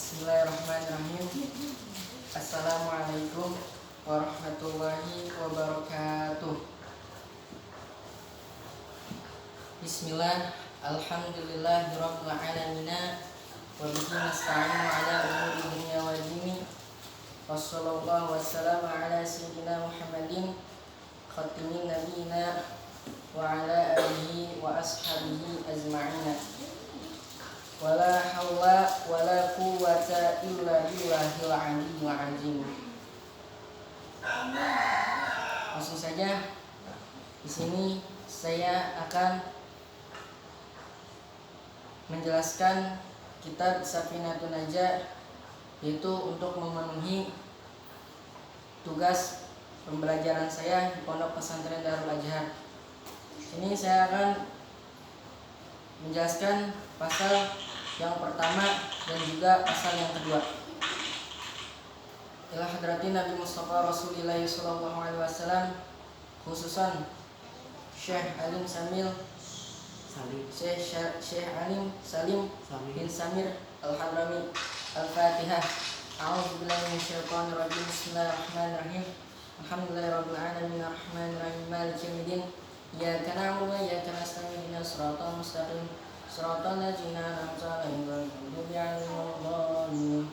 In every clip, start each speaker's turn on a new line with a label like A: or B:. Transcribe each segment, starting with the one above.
A: Bismillahirrahmanirrahim. Assalamualaikum warahmatullahi wabarakatuh. Bismillah, alhamdulillahirabbil alamin, wa bihi nasta'inu ala umuri dunya wad dini. Wassallallahu wassalamu ala sayyidina Muhammadin khatimin nabiyina wa ala alihi wa ashabihi ajma'in. Wala haula wala quwwata illa billahil aliyyil azim. Langsung saja di sini saya akan menjelaskan kitab Safinatun Najah, yaitu untuk memenuhi tugas pembelajaran saya di Pondok Pesantren Darul Ajhar. Ini saya akan menjelaskan pasal yang pertama dan juga pasal yang kedua. Ila hadratin Nabi Mustafa Rasulullah sallallahu alaihi wasallam, khususan Syekh Alim Salim bin Samir Al-Hadrami. Al-Fatihah. A'udzubillahi minasyaitonir rajim. Bismillahirrahmanirrahim. Alhamdulillahirabbil alamin arrahmanirrahim maliki yaumiddin. Iyyaka na'budu wa iyyaka nasta'in. Ihdinas siratal mustaqim. Siratal ladzina an'amta 'alaihim ghairil maghdubi 'alaihim waladdallin.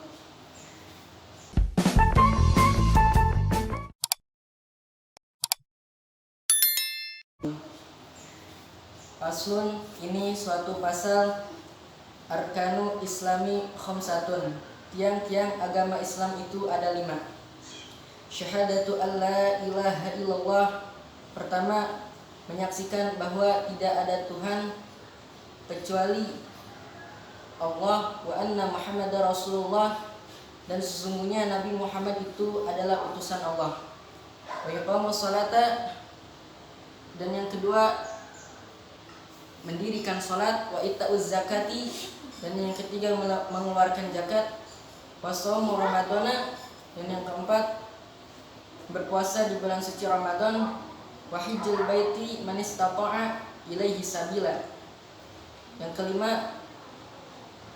A: Faslun, ini suatu pasal. Arkanu Islami khamsatun, tiang-tiang agama Islam itu ada 5. Syahadatu alla ilaha illallah, pertama menyaksikan bahwa tidak ada Tuhan kecuali Allah, wa anna Muhammadar Rasulullah, dan sesungguhnya Nabi Muhammad itu adalah utusan Allah. Wa iqamus salata, dan yang kedua mendirikan salat. Wa ita'uz zakati, dan yang ketiga mengeluarkan zakat. Wa shaumu ramadana, dan yang keempat berpuasa di bulan suci Ramadan. Wa hijjul baiti man istata'a ilaihi sabila, yang kelima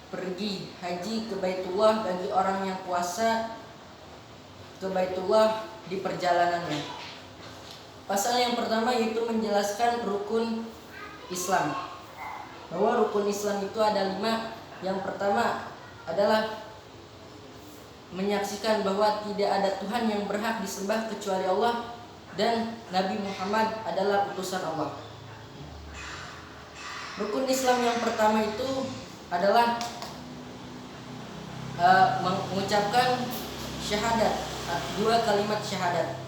A: pergi haji ke Baitullah bagi orang yang puasa ke Baitullah di perjalanannya. Pasal yang pertama yaitu menjelaskan rukun Islam, bahwa rukun Islam itu ada 5. Yang pertama adalah menyaksikan bahwa tidak ada Tuhan yang berhak disembah kecuali Allah, dan Nabi Muhammad adalah utusan Allah. Rukun Islam yang pertama itu adalah mengucapkan syahadat, 2 kalimat syahadat.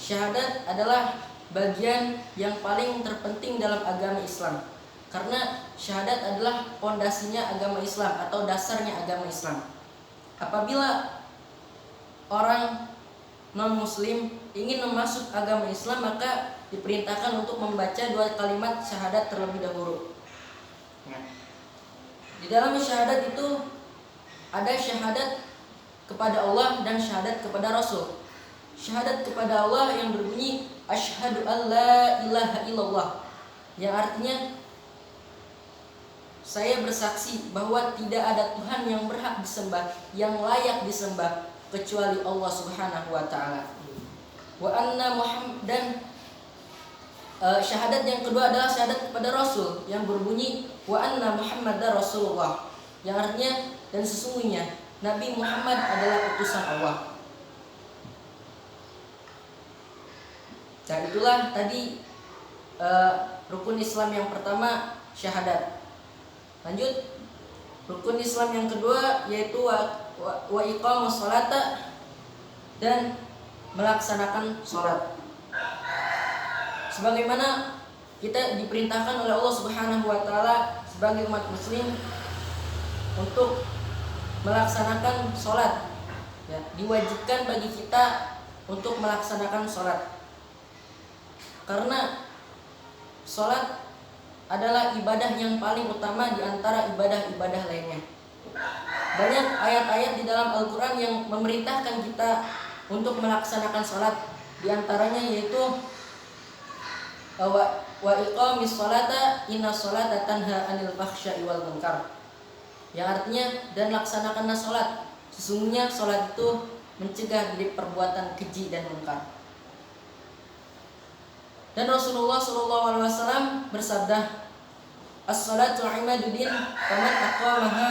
A: Syahadat adalah bagian yang paling terpenting dalam agama Islam, karena syahadat adalah pondasinya agama Islam atau dasarnya agama Islam. Apabila orang non-muslim ingin masuk agama Islam, maka diperintahkan untuk membaca 2 kalimat syahadat terlebih dahulu. Di dalam syahadat itu ada syahadat kepada Allah dan syahadat kepada Rasul. Syahadat kepada Allah yang berbunyi asyhadu alla ilaha illallah, yang artinya saya bersaksi bahwa tidak ada Tuhan yang berhak disembah, yang layak disembah kecuali Allah Subhanahu wa taala. Wa anna Muhammad, dan syahadat yang kedua adalah syahadat kepada Rasul yang berbunyi wa anna Muhammadar Rasulullah, yang artinya dan sesungguhnya Nabi Muhammad adalah utusan Allah. Dan itulah tadi rukun Islam yang pertama, syahadat. Lanjut, rukun Islam yang kedua yaitu wa iqamus salata, dan melaksanakan salat. Sebagaimana kita diperintahkan oleh Allah Subhanahu wa taala sebagai umat muslim untuk melaksanakan salat, ya, diwajibkan bagi kita untuk melaksanakan salat. Karena salat adalah ibadah yang paling utama di antara ibadah-ibadah lainnya. Banyak ayat-ayat di dalam Al-Quran yang memerintahkan kita untuk melaksanakan salat. Di antaranya yaitu wa iqamis salata inna salata tanha 'anil fahsya'i wal munkar. yang artinya dan laksanakanlah sholat, sesungguhnya sholat itu mencegah dari perbuatan keji dan mungkar. Dan Rasulullah SAW bersabda, as-salatu imaduddin, faman aqamaha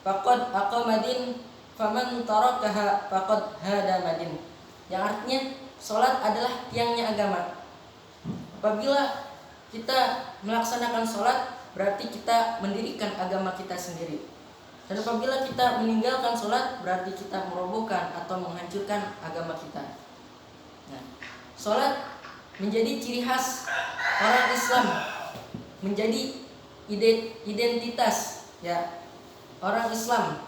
A: faqad aqamadin, faman tarakaha faqad hadamadin. Yang artinya sholat adalah tiangnya agama. Apabila kita melaksanakan sholat, berarti kita mendirikan agama kita sendiri. Dan apabila kita meninggalkan sholat, berarti kita merobohkan atau menghancurkan agama kita. Nah, sholat menjadi ciri khas orang Islam, menjadi identitas ya orang Islam.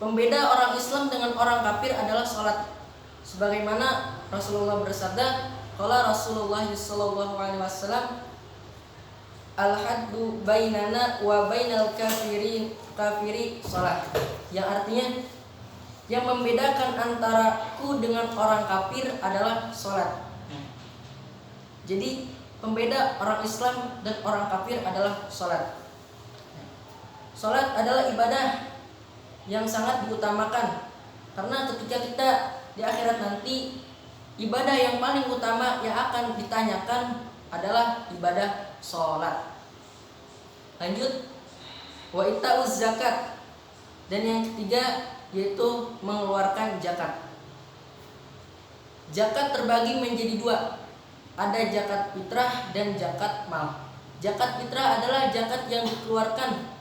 A: Pembeda orang Islam dengan orang kafir adalah sholat. Sebagaimana Rasulullah bersabda, qala Rasulullah sallallahu alaihi wasallam, al-haddu bainana wa bainal kafiri sholat. Yang artinya yang membedakan antaraku dengan orang kafir adalah sholat. Jadi pembeda orang Islam dan orang kafir adalah sholat. Sholat adalah ibadah yang sangat diutamakan, karena ketika kita di akhirat nanti, ibadah yang paling utama yang akan ditanyakan adalah ibadah sholat. Lanjut, wa ita'uz zakat, dan yang ketiga yaitu mengeluarkan zakat. Zakat terbagi menjadi dua, ada zakat fitrah dan zakat mal. Zakat fitrah adalah zakat yang dikeluarkan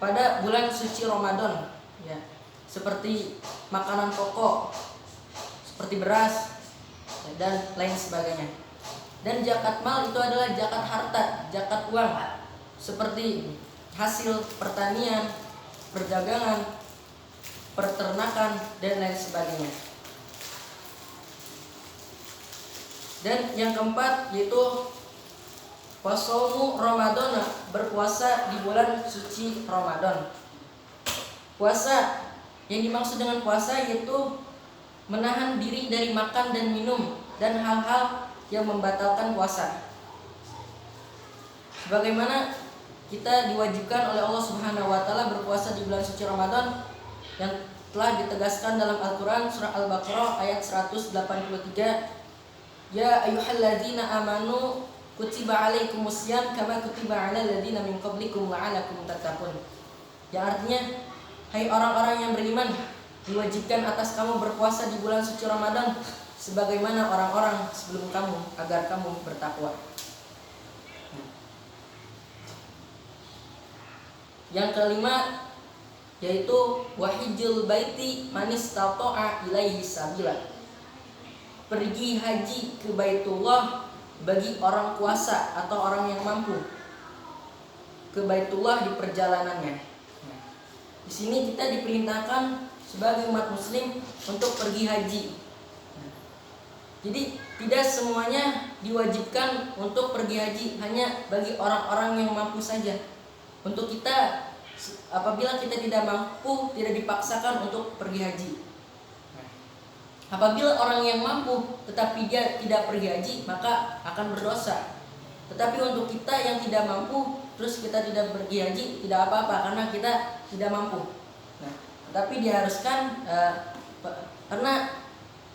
A: pada bulan suci Ramadan, ya, seperti makanan pokok, seperti beras dan lain sebagainya. Dan zakat mal itu adalah zakat harta, zakat uang, seperti hasil pertanian, perdagangan, peternakan dan lain sebagainya. Dan yang keempat yaitu Wasaumu Ramadan, berpuasa di bulan suci Ramadan. Puasa, yang dimaksud dengan puasa yaitu menahan diri dari makan dan minum dan hal-hal yang membatalkan puasa. Sebagaimana kita diwajibkan oleh Allah Subhanahu wa taala berpuasa di bulan suci Ramadan yang telah ditegaskan dalam Al-Qur'an surah Al-Baqarah ayat 183, ya ayyuhalladzina amanu kutiba alaikumusiyam kama kutiba alal ladzina min qablikum la'alakum tattaqun. Yang artinya, hai orang-orang yang beriman, diwajibkan atas kamu berpuasa di bulan suci Ramadan sebagaimana orang-orang sebelum kamu agar kamu bertakwa. Yang kelima yaitu wahijul baiti manis tato'a ilaihi sabila, pergi haji ke Baitullah bagi orang puasa atau orang yang mampu ke Baitullah di perjalanannya. Di sini kita diperintahkan sebagai umat muslim untuk pergi haji. Jadi tidak semuanya diwajibkan untuk pergi haji, hanya bagi orang-orang yang mampu saja. Untuk kita, apabila kita tidak mampu, tidak dipaksakan untuk pergi haji. Apabila orang yang mampu tetapi dia tidak pergi haji, maka akan berdosa. Tetapi untuk kita yang tidak mampu terus kita tidak pergi haji, tidak apa-apa karena kita tidak mampu. Nah, tetapi diharuskan karena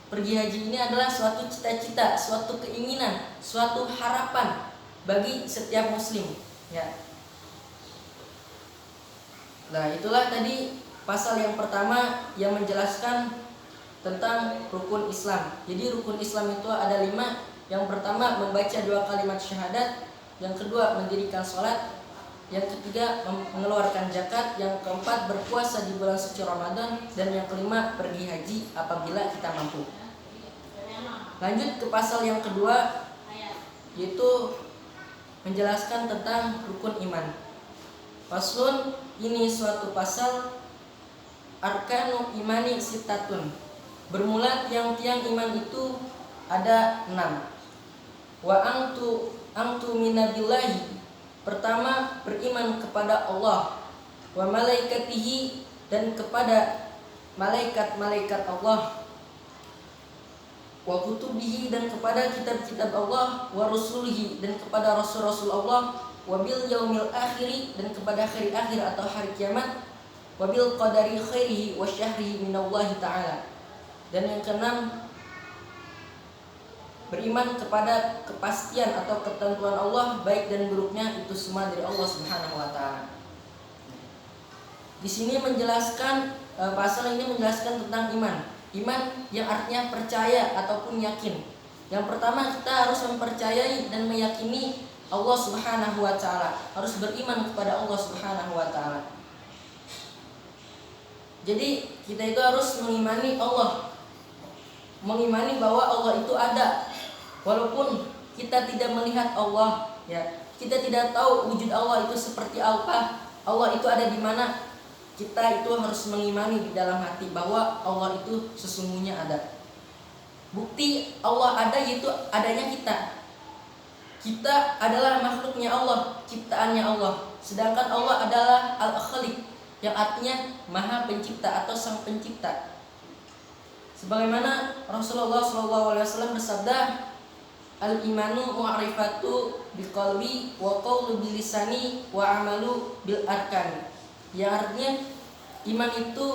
A: pergi haji ini adalah suatu cita-cita, suatu keinginan, suatu harapan bagi setiap muslim, ya. Nah, itulah tadi pasal yang pertama yang menjelaskan tentang rukun Islam. Jadi rukun Islam itu ada 5. Yang pertama membaca 2 kalimat syahadat, yang kedua mendirikan sholat, yang ketiga mengeluarkan zakat, yang keempat berpuasa di bulan suci Ramadan, dan yang kelima pergi haji apabila kita mampu. Lanjut ke pasal yang kedua, yaitu menjelaskan tentang rukun iman. Faslun, ini suatu pasal arkanu imani sittatun, bermula tiang-tiang iman itu ada 6. Wa angtu minabillahi, pertama beriman kepada Allah, wa malaikatihi, dan kepada malaikat-malaikat Allah, wa kutubihi, dan kepada kitab-kitab Allah, wa rusulihi, dan kepada rasul-rasul Allah, wabil yaumil akhiri, dan kepada hari akhir atau hari kiamat, wabil qadari khairihi wa syahrihi minallahi ta'ala. Dan yang keenam, beriman kepada kepastian atau ketentuan Allah baik dan buruknya itu semua dari Allah Subhanahu wa taala. Di sini menjelaskan pasal ini menjelaskan tentang iman. Iman yang artinya percaya ataupun yakin. Yang pertama, kita harus mempercayai dan meyakini Allah Subhanahu wa taala, harus beriman kepada Allah Subhanahu wa taala. Jadi kita itu harus mengimani Allah, mengimani bahwa Allah itu ada, walaupun kita tidak melihat Allah, ya, kita tidak tahu wujud Allah itu seperti apa, Allah itu ada di mana. Kita itu harus mengimani di dalam hati bahwa Allah itu sesungguhnya ada. Bukti Allah ada yaitu adanya kita. Kita adalah makhluknya Allah, ciptaannya Allah. Sedangkan Allah adalah Al-Khaliq, yang artinya Maha Pencipta atau Sang Pencipta. Sebagaimana Rasulullah SAW bersabda, al-imanu ma'rifatu biqalbi wa qawlu bilisani wa amalu bil arkan. Yang artinya iman itu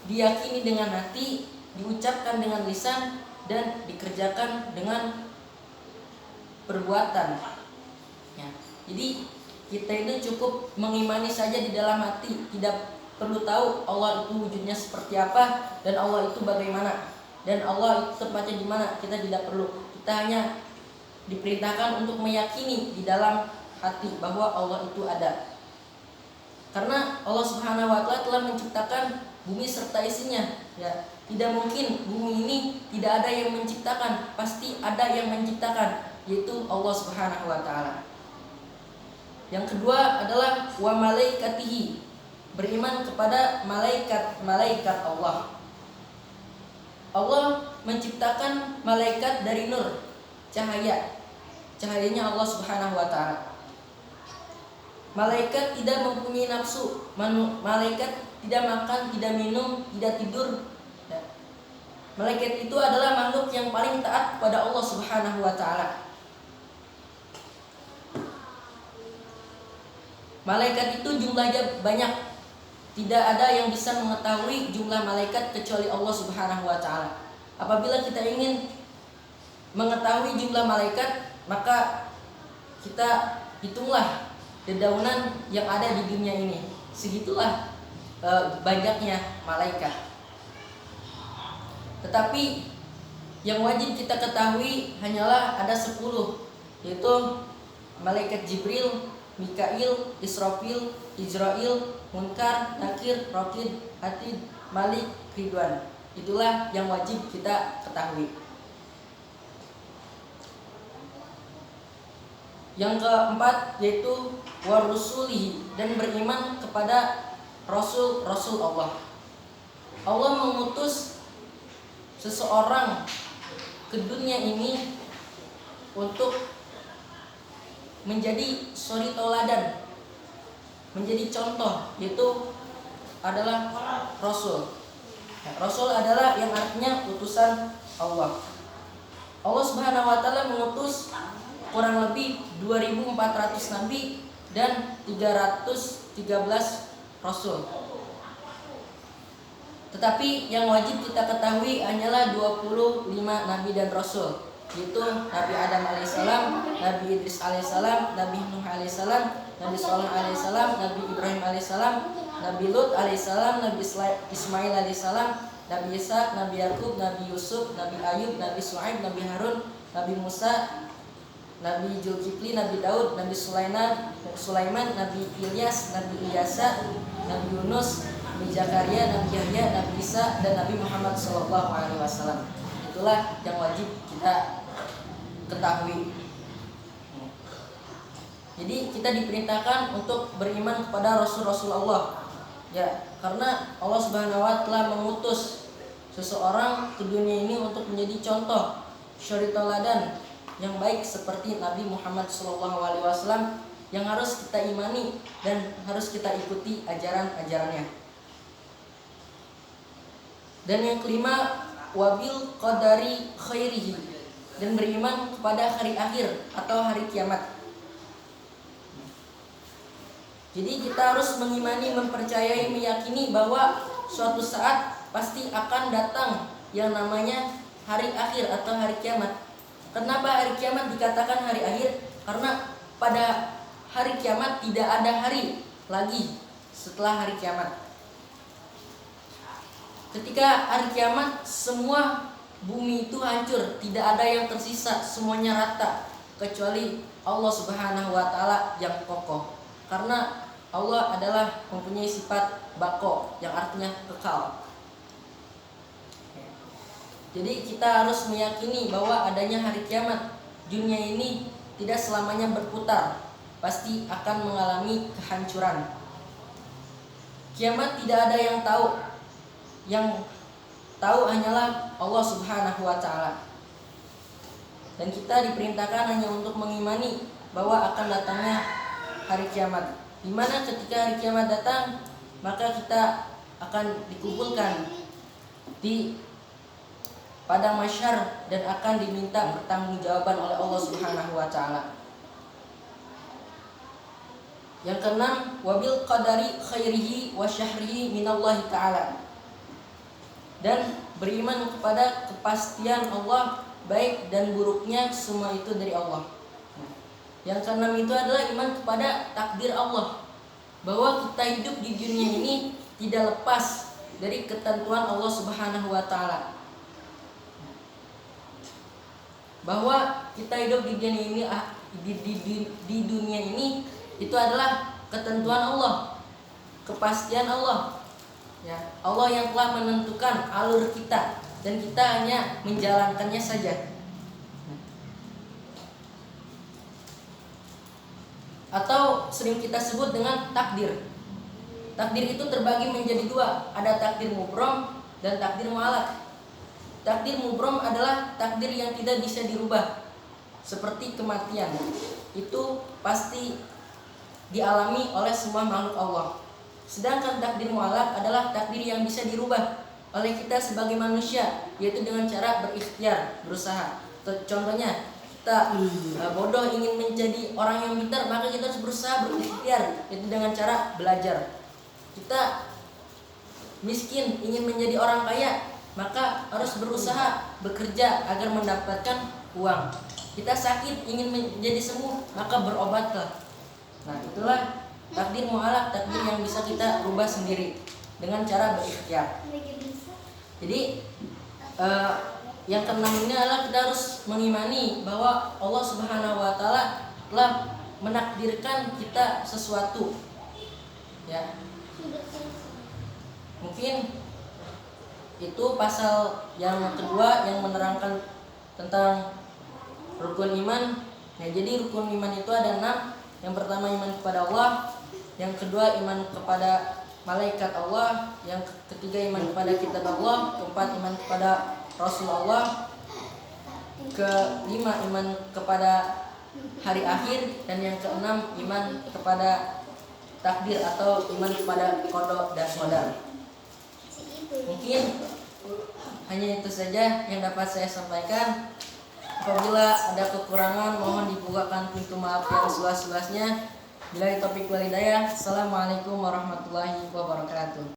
A: diyakini dengan hati, diucapkan dengan lisan, dan dikerjakan dengan perbuatan. Ya, jadi kita ini cukup mengimani saja di dalam hati, tidak perlu tahu Allah itu wujudnya seperti apa dan Allah itu bagaimana dan Allah itu tempatnya di mana. Kita tidak perlu. Kita hanya diperintahkan untuk meyakini di dalam hati bahwa Allah itu ada. Karena Allah Subhanahu wa taala telah menciptakan bumi serta isinya, ya. Tidak mungkin bumi ini tidak ada yang menciptakan, pasti ada yang menciptakan, yaitu Allah Subhanahu wa taala. Yang kedua adalah wa malaikatihi, beriman kepada malaikat Allah. Allah menciptakan malaikat dari nur, cahayanya Allah Subhanahu wa taala. Malaikat tidak mempunyai nafsu, malaikat tidak makan, tidak minum, tidak tidur. Malaikat itu adalah makhluk yang paling taat kepada Allah Subhanahu wa taala. Malaikat itu jumlahnya banyak. Tidak ada yang bisa mengetahui jumlah malaikat kecuali Allah Subhanahu wa taala. Apabila kita ingin mengetahui jumlah malaikat, maka kita hitunglah dedaunan yang ada di dunia ini. Segitulah banyaknya malaikat. Tetapi yang wajib kita ketahui hanyalah ada 10, yaitu malaikat Jibril, Mikail, Israfil, Izrail, Munkar, Nakir, Raqib, Atid, Malik, Ridwan. Itulah yang wajib kita ketahui. Yang keempat yaitu warusulihi, dan beriman kepada rasul-rasul Allah. Allah mengutus seseorang ke dunia ini untuk menjadi suri tauladan, menjadi contoh, yaitu adalah Rasul. Rasul adalah yang artinya utusan Allah. Allah Subhanahu wa taala mengutus kurang lebih 2400 nabi dan 313 rasul. Tetapi yang wajib kita ketahui hanyalah 25 nabi dan rasul, yaitu Nabi Adam alaihissalam, Nabi Idris alaihissalam, Nabi Nuh alaihissalam, Nabi Saleh alaihissalam, Nabi Ibrahim alaihissalam, Nabi Lut alaihissalam, Nabi Ismail alaihissalam, Nabi Isa, Nabi Yakub, Nabi Yusuf, Nabi Ayub, Nabi Shu'aib, Nabi Harun, Nabi Musa, Nabi Zulkifli, Nabi Daud, Nabi Sulaiman, Nabi Ilyas, Nabi Ilyasa, Nabi Yunus, Nabi Zakaria, Nabi Yahya, Nabi Isa, dan Nabi Muhammad SAW. Itulah yang wajib kita ketahui. Jadi kita diperintahkan untuk beriman kepada Rasul-Rasul Allah, ya, karena Allah Subhanahu wa taala mengutus seseorang ke dunia ini untuk menjadi contoh, suri tauladan yang baik seperti Nabi Muhammad SAW, yang harus kita imani dan harus kita ikuti ajaran-ajarannya. Dan yang kelima, wabil qadari khairihi, dan beriman kepada hari akhir atau hari kiamat. Jadi kita harus mengimani, mempercayai, meyakini bahwa suatu saat pasti akan datang yang namanya hari akhir atau hari kiamat. Kenapa hari kiamat dikatakan hari akhir? Karena pada hari kiamat tidak ada hari lagi setelah hari kiamat. Ketika hari kiamat, semua bumi itu hancur, tidak ada yang tersisa, semuanya rata kecuali Allah Subhanahu wa taala yang kokoh. Karena Allah adalah mempunyai sifat baqo yang artinya kekal. Jadi kita harus meyakini bahwa adanya hari kiamat. Dunia ini tidak selamanya berputar, pasti akan mengalami kehancuran. Kiamat tidak ada yang tahu. Yang tahu hanyalah Allah Subhanahu wa taala. Dan kita diperintahkan hanya untuk mengimani bahwa akan datangnya hari kiamat. Di mana ketika hari kiamat datang, maka kita akan dikumpulkan di padang mahsyar dan akan diminta pertanggungjawaban oleh Allah Subhanahu wa taala. Yang keenam, wabil qadari khairihi wa syahrihi minallahi taala. Dan beriman kepada kepastian Allah, baik dan buruknya semua itu dari Allah. Yang keenam itu adalah iman kepada takdir Allah, bahwa kita hidup di dunia ini tidak lepas dari ketentuan Allah Subhanahu wa taala. Bahwa kita hidup di dunia ini di dunia ini itu adalah ketentuan Allah, kepastian Allah. Ya, Allah yang telah menentukan alur kita dan kita hanya menjalankannya saja. Atau sering kita sebut dengan takdir. Takdir itu terbagi menjadi dua, ada takdir mubrom dan takdir mu'alaq. Takdir mubrom adalah takdir yang tidak bisa dirubah, seperti kematian. Itu pasti dialami oleh semua makhluk Allah. Sedangkan takdir mu'alaq adalah takdir yang bisa dirubah oleh kita sebagai manusia, yaitu dengan cara berikhtiar, berusaha. Contohnya, kita bodoh ingin menjadi orang yang pintar, maka kita harus berusaha berikhtiar, yaitu dengan cara belajar. Kita miskin ingin menjadi orang kaya, maka harus berusaha bekerja agar mendapatkan uang. Kita sakit ingin menjadi sembuh, maka berobatlah. Nah, itulah takdir mu'alaq, takdir yang bisa kita rubah sendiri dengan cara berikhtiar. Jadi yang keenam ini adalah kita harus mengimani bahwa Allah Subhanahu wa taala telah menakdirkan kita sesuatu. Ya. Mungkin itu pasal yang kedua yang menerangkan tentang rukun iman. Nah, jadi rukun iman itu ada 6. Yang pertama iman kepada Allah, yang kedua iman kepada malaikat Allah, yang ketiga iman kepada kitab Allah, keempat iman kepada Rasul Allah, kelima iman kepada hari akhir, dan yang keenam iman kepada takdir atau iman kepada qada dan qadar. Mungkin hanya itu saja yang dapat saya sampaikan. Apabila ada kekurangan, mohon dibukakan pintu maaf yang seluas-luasnya. Billahi taufiq wal hidayah. Assalamualaikum warahmatullahi wabarakatuh.